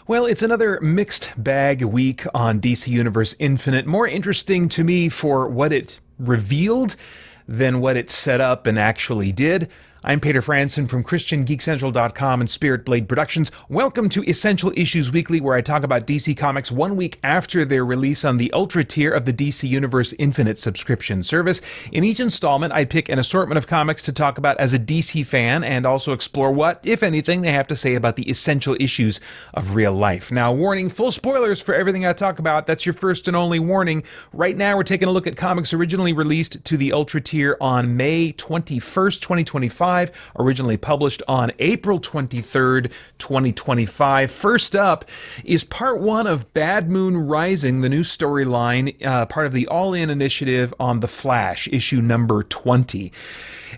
Well, it's another mixed bag week on DC Universe Infinite. More interesting to me for what it revealed than what it set up and actually did. I'm Peter Franson from christiangeekcentral.com and Spirit Blade Productions. Welcome to Essential Issues Weekly, where I talk about DC Comics 1 week after their release on the Ultra tier of the DC Universe Infinite subscription service. In each installment, I pick an assortment of comics to talk about as a DC fan and also explore what, if anything, they have to say about the essential issues of real life. Now, warning, full spoilers for everything I talk about. That's your first and only warning. Right now, we're taking a look at comics originally released to the Ultra tier on May 21st, 2025. Originally published on April 23rd, 2025. First up is part one of Bad Moon Rising, the new storyline, part of the All-In initiative on The Flash, issue number 20.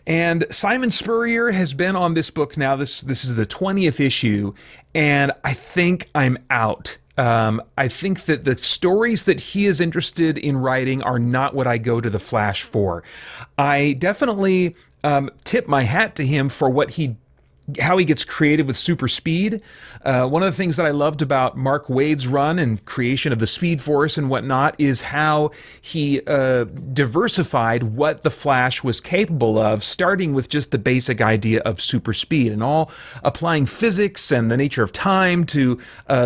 And Simon Spurrier has been on this book now. This is the 20th issue, and I think I'm out. I think that the stories that he is interested in writing are not what I go to The Flash for. I definitely tip my hat to him for how he gets creative with super speed. One of the things that I loved about Mark Waid's run and creation of the Speed Force and whatnot is how he diversified what the Flash was capable of, starting with just the basic idea of super speed and all applying physics and the nature of time to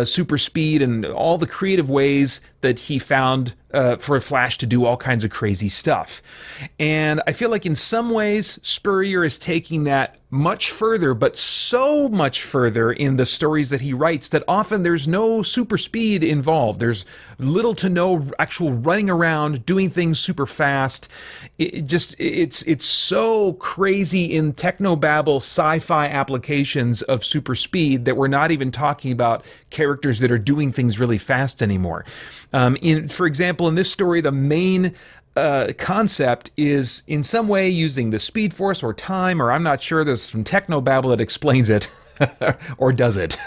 super speed and all the creative ways that he found for a Flash to do all kinds of crazy stuff. And I feel like in some ways, Spurrier is taking that much further, but so much further in the stories that he writes that often there's no super speed involved. There's little to no actual running around, doing things super fast. It's so crazy in technobabble sci-fi applications of super speed that we're not even talking about characters that are doing things really fast anymore. For example, in this story, the main concept is in some way using the Speed Force or time, or I'm not sure, there's some technobabble that explains it. Or does it?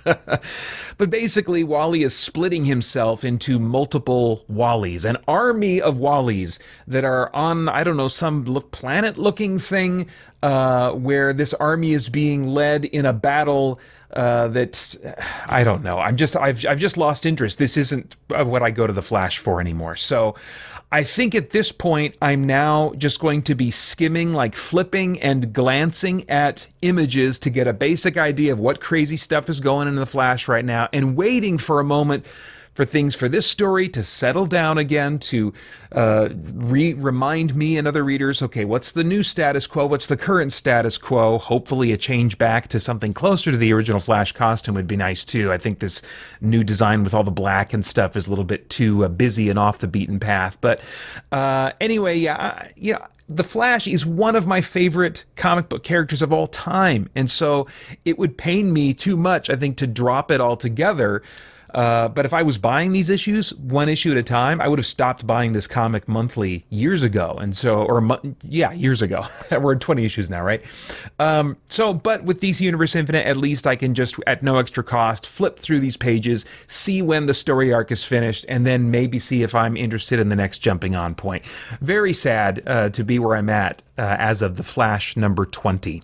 But basically, Wally is splitting himself into multiple Wallies, an army of Wallies that are on, I don't know, some planet-looking thing where this army is being led in a battle that I don't know. I've just lost interest. This isn't what I go to the Flash for anymore. So I think at this point, I'm now just going to be skimming, like flipping and glancing at images to get a basic idea of what crazy stuff is going in the Flash right now, and waiting for a moment for things for this story to settle down again, to remind me and other readers, okay, what's the new status quo? What's the current status quo? Hopefully a change back to something closer to the original Flash costume would be nice too. I think this new design with all the black and stuff is a little bit too busy and off the beaten path. But anyway, the Flash is one of my favorite comic book characters of all time. And so it would pain me too much, I think, to drop it altogether. But if I was buying these issues one issue at a time, I would have stopped buying this comic monthly years ago. And so, years ago. We're at 20 issues now, right? But with DC Universe Infinite, at least I can just, at no extra cost, flip through these pages, see when the story arc is finished, and then maybe see if I'm interested in the next jumping on point. Very sad to be where I'm at as of The Flash number 20.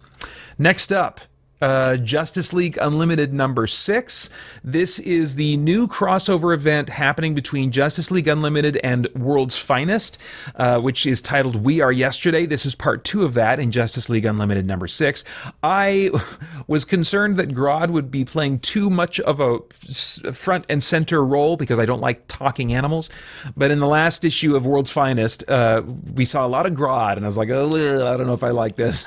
Next up, Justice League Unlimited number 6. This is the new crossover event happening between Justice League Unlimited and World's Finest, which is titled We Are Yesterday. This is part 2 of that in Justice League Unlimited number 6. I was concerned that Grodd would be playing too much of a front and center role because I don't like talking animals. But in the last issue of World's Finest, we saw a lot of Grodd, and I was like, oh, I don't know if I like this.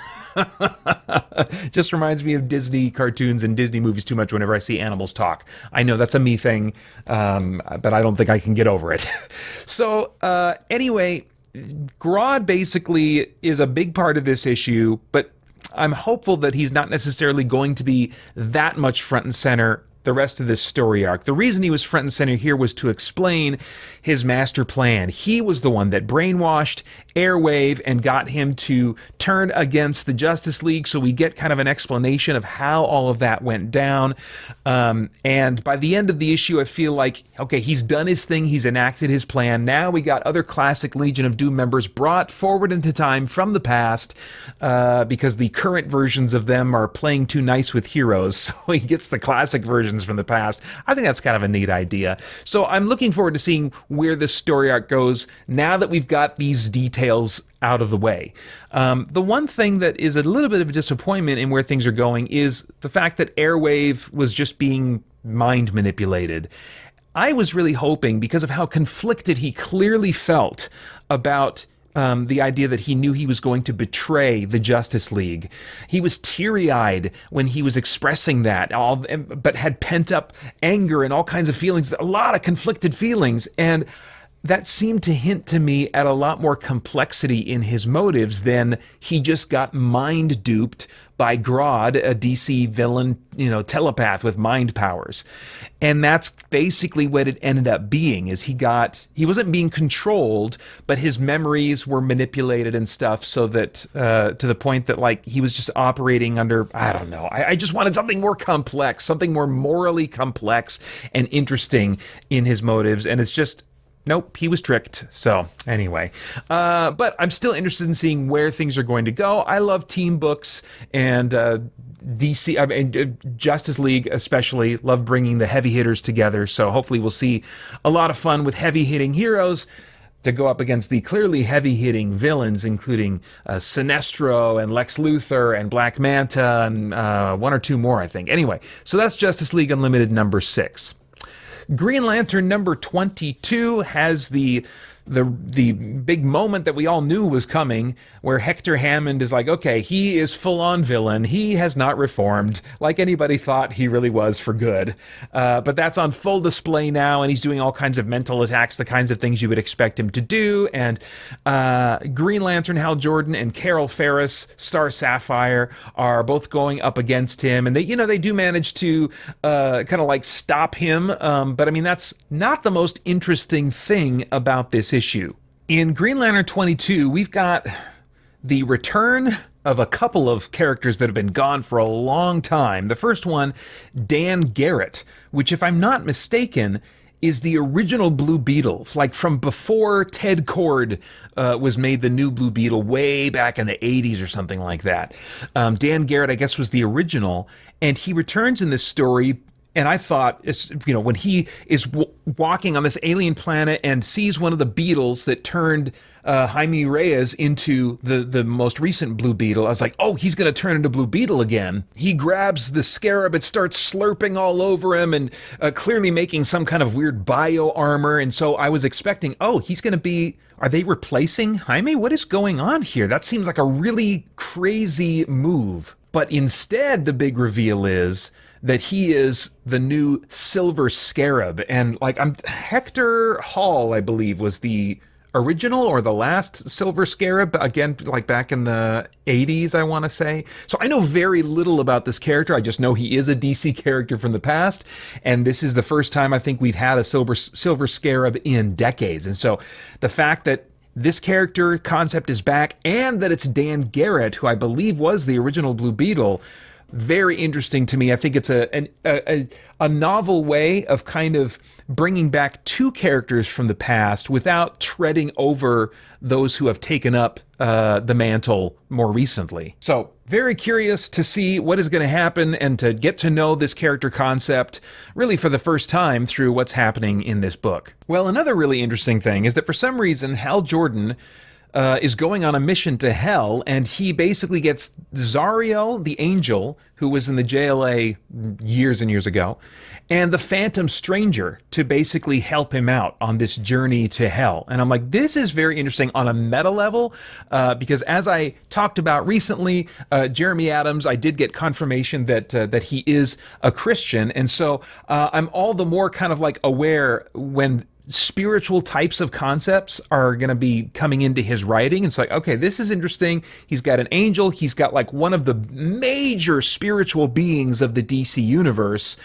Just reminds me of Disney cartoons and Disney movies too much whenever I see animals talk. I know that's a me thing, but I don't think I can get over it. So anyway, Grodd basically is a big part of this issue, but I'm hopeful that he's not necessarily going to be that much front and center the rest of this story arc. The reason he was front and center here was to explain his master plan. He was the one that brainwashed Airwave and got him to turn against the Justice League, so we get kind of an explanation of how all of that went down. And by the end of the issue, I feel like, okay, he's done his thing, he's enacted his plan. Now we got other classic Legion of Doom members brought forward into time from the past because the current versions of them are playing too nice with heroes, so he gets the classic versions decisions from the past. I think that's kind of a neat idea. So I'm looking forward to seeing where this story arc goes now that we've got these details out of the way. The one thing that is a little bit of a disappointment in where things are going is the fact that Airwave was just being mind manipulated. I was really hoping, because of how conflicted he clearly felt about the idea that he knew he was going to betray the Justice League. He was teary-eyed when he was expressing that, but had pent-up anger and all kinds of feelings, a lot of conflicted feelings, and that seemed to hint to me at a lot more complexity in his motives than he just got mind-duped by Grodd, a DC villain, telepath with mind powers. And that's basically what it ended up being, is he wasn't being controlled, but his memories were manipulated and stuff, so that, to the point that, like, he was just operating under, I don't know, I just wanted something more complex, something more morally complex and interesting in his motives, and it's just, nope, he was tricked. So anyway, but I'm still interested in seeing where things are going to go. I love team books, and Justice League especially love bringing the heavy hitters together. So hopefully we'll see a lot of fun with heavy hitting heroes to go up against the clearly heavy hitting villains, including Sinestro and Lex Luthor and Black Manta and one or two more, I think. Anyway, so that's Justice League Unlimited number 6. Green Lantern number 22 has the big moment that we all knew was coming, where Hector Hammond is like, okay, he is full-on villain. He has not reformed like anybody thought he really was for good. But that's on full display now, and he's doing all kinds of mental attacks, the kinds of things you would expect him to do. And Green Lantern Hal Jordan and Carol Ferris, Star Sapphire, are both going up against him, and they do manage to kind of like stop him. But I mean, that's not the most interesting thing about this issue. In Green Lantern 22, we've got the return of a couple of characters that have been gone for a long time. The first one, Dan Garrett, which, if I'm not mistaken, is the original Blue Beetle, like from before Ted Kord was made the new Blue Beetle way back in the 80s or something like that. Dan Garrett, I guess, was the original, and he returns in this story. And I thought, when he is walking on this alien planet and sees one of the beetles that turned Jaime Reyes into the most recent Blue Beetle, I was like, oh, he's going to turn into Blue Beetle again. He grabs the scarab, it starts slurping all over him and clearly making some kind of weird bio armor. And so I was expecting, oh, he's going to be, are they replacing Jaime? What is going on here? That seems like a really crazy move. But instead, the big reveal is that he is the new Silver Scarab. And Hector Hall, I believe, was the original or the last Silver Scarab, again, like back in the 80s, I want to say. So I know very little about this character. I just know he is a DC character from the past, and this is the first time I think we've had a Silver Scarab in decades. And so the fact that this character concept is back, and that it's Dan Garrett, who I believe was the original Blue Beetle, very interesting to me. I think it's a novel way of kind of bringing back two characters from the past without treading over those who have taken up the mantle more recently. So very curious to see what is going to happen and to get to know this character concept really for the first time through what's happening in this book. Well, another really interesting thing is that for some reason, Hal Jordan is going on a mission to hell, and he basically gets Zariel, the angel, who was in the JLA years and years ago, and the Phantom Stranger to basically help him out on this journey to hell. And I'm like, this is very interesting on a meta level, because as I talked about recently, Jeremy Adams, I did get confirmation that he is a Christian, and so I'm all the more kind of like aware when spiritual types of concepts are going to be coming into his writing. It's like, okay, this is interesting. He's got an angel. He's got like one of the major spiritual beings of the DC universe,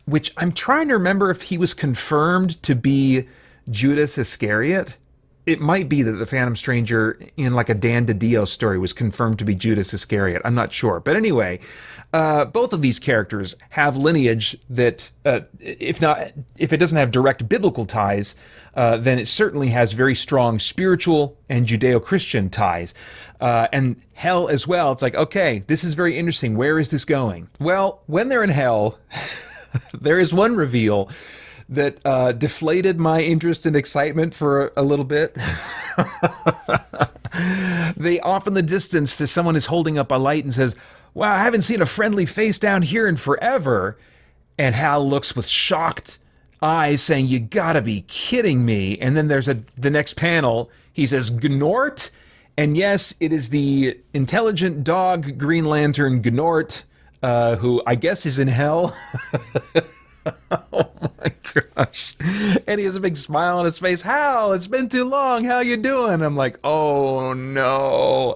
which I'm trying to remember if he was confirmed to be Judas Iscariot. It might be that the Phantom Stranger in like a Dan DiDio story was confirmed to be Judas Iscariot. I'm not sure. But anyway, both of these characters have lineage that, if it doesn't have direct biblical ties, then it certainly has very strong spiritual and Judeo-Christian ties. And hell as well. It's like, okay, this is very interesting. Where is this going? Well, when they're in hell, There is one reveal that deflated my interest and excitement for a little bit. They off in the distance, someone is holding up a light and says, "Wow, I haven't seen a friendly face down here in forever." And Hal looks with shocked eyes saying, "You gotta be kidding me." And then there's the next panel. He says, "Gnort?" And yes, it is the intelligent dog Green Lantern Gnort, who I guess is in hell. Oh my gosh. And he has a big smile on his face. "Hal, it's been too long. How you doing?" I'm like, oh no.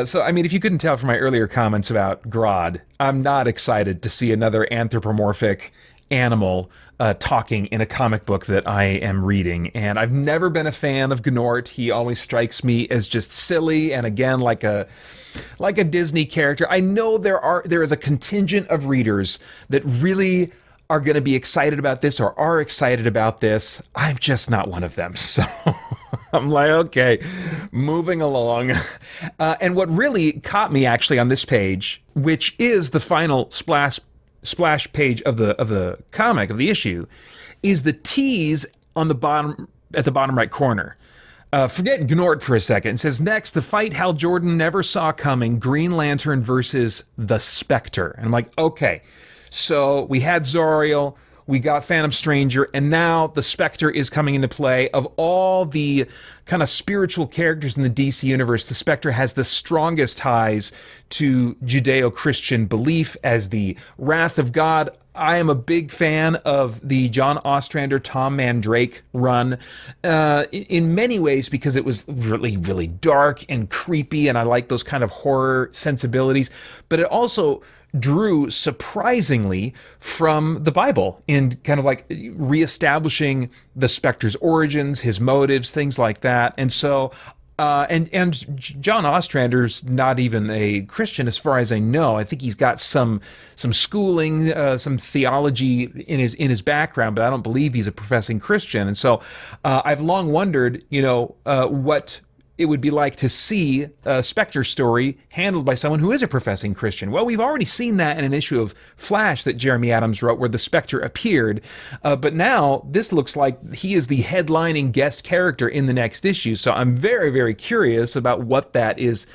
So, I mean, if you couldn't tell from my earlier comments about Grodd, I'm not excited to see another anthropomorphic animal talking in a comic book that I am reading. And I've never been a fan of Gnort. He always strikes me as just silly and, again, like a Disney character. I know there is a contingent of readers that really are going to be excited about this or are excited about this. I'm just not one of them. So I'm like, okay, moving along. And what really caught me actually on this page, which is the final splash page of the comic, of the issue, is the tease on the bottom, at the bottom right corner. Forget Gnort for a second. It says, "Next, the fight Hal Jordan never saw coming, Green Lantern versus the Spectre." And I'm like, okay. So we had Zoriel, we got Phantom Stranger, and now the Spectre is coming into play. Of all the kind of spiritual characters in the DC universe, the Spectre has the strongest ties to Judeo-Christian belief as the wrath of God. I am a big fan of the John Ostrander, Tom Mandrake run in many ways because it was really, really dark and creepy, and I like those kind of horror sensibilities. But it also drew surprisingly from the Bible in kind of like reestablishing the Spectre's origins, his motives, things like that. And so and John Ostrander's not even a Christian as far as I know. I think he's got some schooling, some theology in his background, but I don't believe he's a professing Christian. And so I've long wondered, what it would be like to see a Spectre story handled by someone who is a professing Christian. Well, we've already seen that in an issue of Flash that Jeremy Adams wrote where the Spectre appeared. But now this looks like he is the headlining guest character in the next issue. So I'm very, very curious about what that is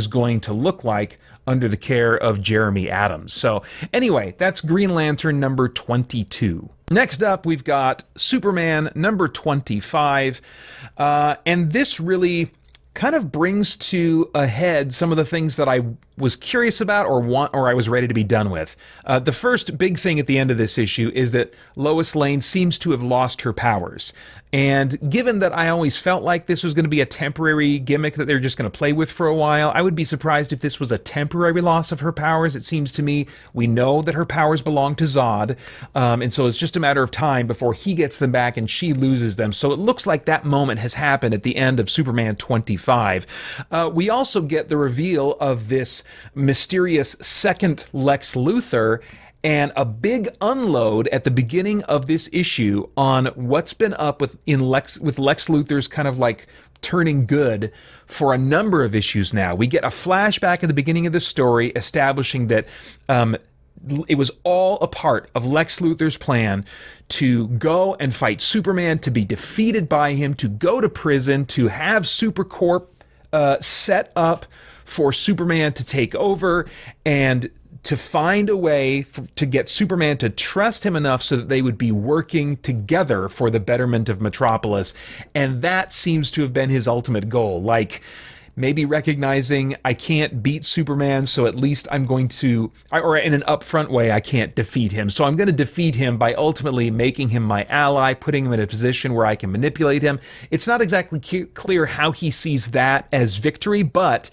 going to look like under the care of Jeremy Adams. So anyway, that's Green Lantern number 22. Next up, we've got Superman number 25, and this really kind of brings to a head some of the things that I was curious about or I was ready to be done with. The first big thing at the end of this issue is that Lois Lane seems to have lost her powers. And given that I always felt like this was going to be a temporary gimmick that they're just going to play with for a while, I would be surprised if this was a temporary loss of her powers. It seems to me we know that her powers belong to Zod, and so it's just a matter of time before he gets them back and she loses them. So it looks like that moment has happened at the end of Superman 25. We also get the reveal of this mysterious second Lex Luthor, and a big unload at the beginning of this issue on what's been up with Lex Luthor's kind of like turning good for a number of issues now. We get a flashback at the beginning of the story establishing that it was all a part of Lex Luthor's plan to go and fight Superman, to be defeated by him, to go to prison, to have Supercorp set up for Superman to take over, and to find a way to get Superman to trust him enough so that they would be working together for the betterment of Metropolis. And that seems to have been his ultimate goal. Like, maybe recognizing I can't beat Superman, so at least I'm going to, or in an upfront way, I can't defeat him. So I'm going to defeat him by ultimately making him my ally, putting him in a position where I can manipulate him. It's not exactly clear how he sees that as victory, but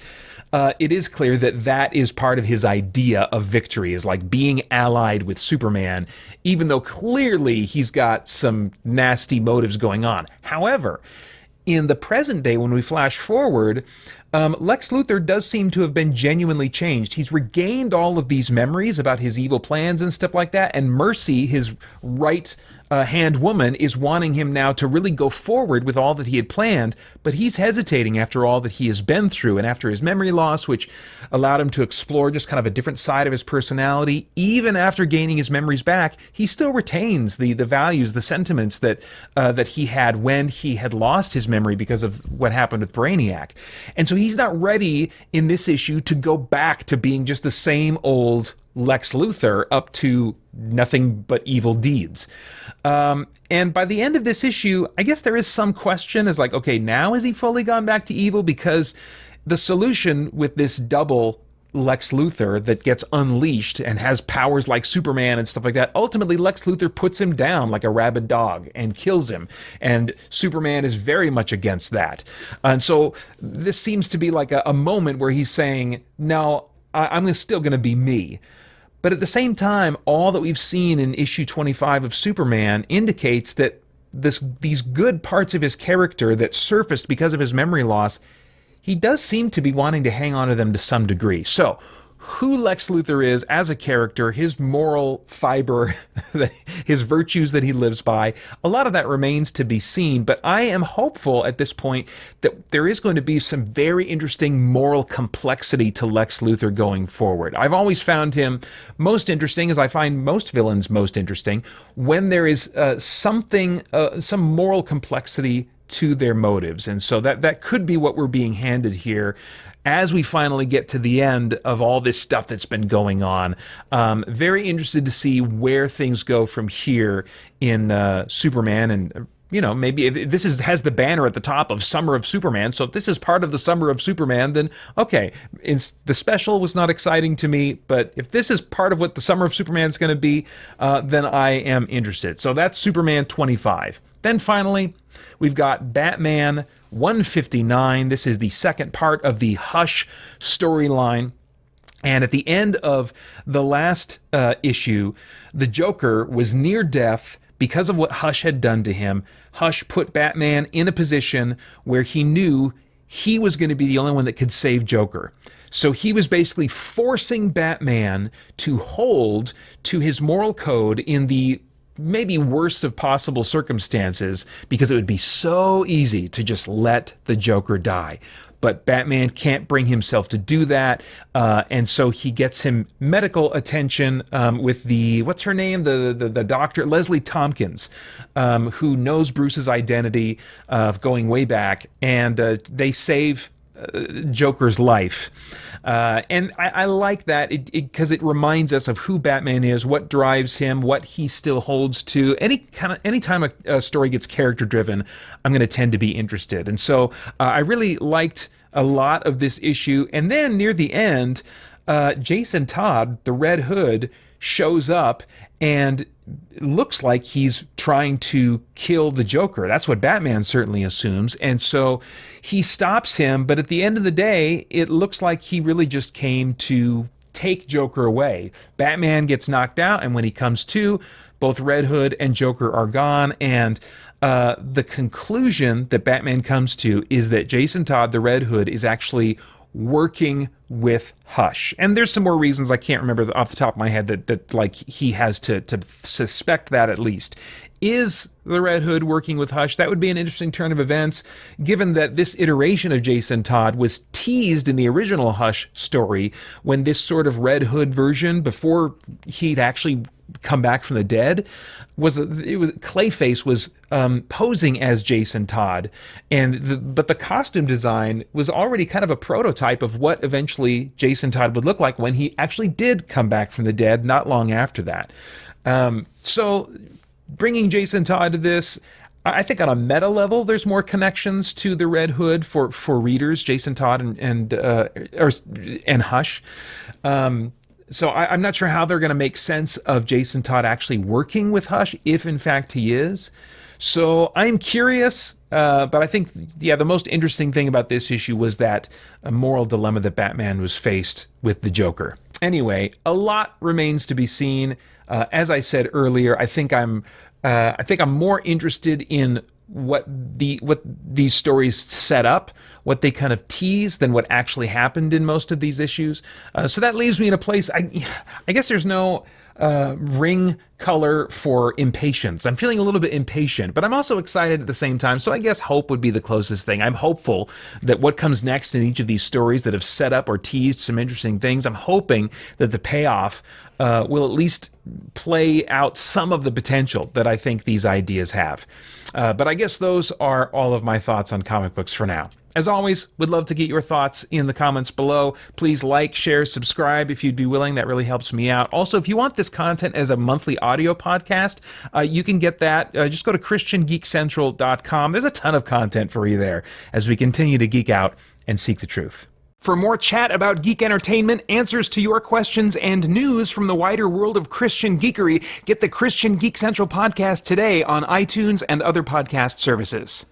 it is clear that that is part of his idea of victory, is like being allied with Superman, even though clearly he's got some nasty motives going on. However, in the present day, when we flash forward, Lex Luthor does seem to have been genuinely changed. He's regained all of these memories about his evil plans and stuff like that, and Mercy, his right hand woman, is wanting him now to really go forward with all that he had planned, but he's hesitating after all that he has been through and after his memory loss, which allowed him to explore just kind of a different side of his personality. Even after gaining his memories back, he still retains the values, the sentiments that he had when he had lost his memory because of what happened with Brainiac. And so he's not ready in this issue to go back to being just the same old Lex Luthor up to nothing but evil deeds. And by the end of this issue, I guess there is some question as like, okay, now has he fully gone back to evil? Because the solution with this double Lex Luthor that gets unleashed and has powers like Superman and stuff like that, ultimately Lex Luthor puts him down like a rabid dog and kills him, and Superman is very much against that. And so this seems to be like a moment where he's saying, no, I'm still going to be me. But at the same time, all that we've seen in issue 25 of Superman indicates that these good parts of his character that surfaced because of his memory loss, he does seem to be wanting to hang on to them to some degree. So, who Lex Luthor is as a character, his moral fiber, his virtues that he lives by, a lot of that remains to be seen, but I am hopeful at this point that there is going to be some very interesting moral complexity to Lex Luthor going forward. I've always found him most interesting, as I find most villains most interesting, when there is some moral complexity to their motives. And so that could be what we're being handed here as we finally get to the end of all this stuff that's been going on. Very interested to see where things go from here in Superman. And maybe if this has the banner at the top of Summer of Superman, so if this is part of the Summer of Superman, then okay, the special was not exciting to me, but if this is part of what the Summer of Superman is going to be, then I am interested. So that's Superman 25. Then finally, we've got Batman 159. This is the second part of the Hush storyline. And at the end of the last issue, the Joker was near death because of what Hush had done to him. Hush put Batman in a position where he knew he was going to be the only one that could save Joker. So he was basically forcing Batman to hold to his moral code in the maybe worst of possible circumstances, because it would be so easy to just let the Joker die. But Batman can't bring himself to do that, and so he gets him medical attention with what's her name? The doctor, Leslie Tompkins, who knows Bruce's identity going way back, and they save Joker's life. And I like that because it reminds us of who Batman is, what drives him, what he still holds to. Anytime a story gets character driven, I'm going to tend to be interested. And so I really liked a lot of this issue. And then near the end, Jason Todd, the Red Hood, shows up and looks like he's trying to kill the Joker. That's what Batman certainly assumes. And so he stops him, but at the end of the day, it looks like he really just came to take Joker away. Batman gets knocked out, and when he comes to, both Red Hood and Joker are gone, and the conclusion that Batman comes to is that Jason Todd, the Red Hood, is actually working with Hush. And there's some more reasons I can't remember off the top of my head that like he has to suspect that at least. Is the Red Hood working with Hush? That would be an interesting turn of events, given that this iteration of Jason Todd was teased in the original Hush story when this sort of Red Hood version, before he'd actually come back from the dead, Clayface was posing as Jason Todd, but the costume design was already kind of a prototype of what eventually Jason Todd would look like when he actually did come back from the dead not long after that. So bringing Jason Todd to this, I think on a meta level, there's more connections to the Red Hood for readers, Jason Todd and Hush. So I'm not sure how they're going to make sense of Jason Todd actually working with Hush, if in fact he is. So I'm curious, but I think, the most interesting thing about this issue was that moral dilemma that Batman was faced with the Joker. Anyway, a lot remains to be seen. As I said earlier, I think I'm more interested in what these stories set up, what they kind of tease, than what actually happened in most of these issues. So that leaves me in a place. I guess there's no ring color for impatience. I'm feeling a little bit impatient, but I'm also excited at the same time. So I guess hope would be the closest thing. I'm hopeful that what comes next in each of these stories that have set up or teased some interesting things, I'm hoping that the payoff will at least play out some of the potential that I think these ideas have. But I guess those are all of my thoughts on comic books for now. As always, would love to get your thoughts in the comments below. Please like, share, subscribe if you'd be willing. That really helps me out. Also, if you want this content as a monthly audio podcast, you can get that. Just go to christiangeekcentral.com. There's a ton of content for you there as we continue to geek out and seek the truth. For more chat about geek entertainment, answers to your questions, and news from the wider world of Christian geekery, get the Christian Geek Central podcast today on iTunes and other podcast services.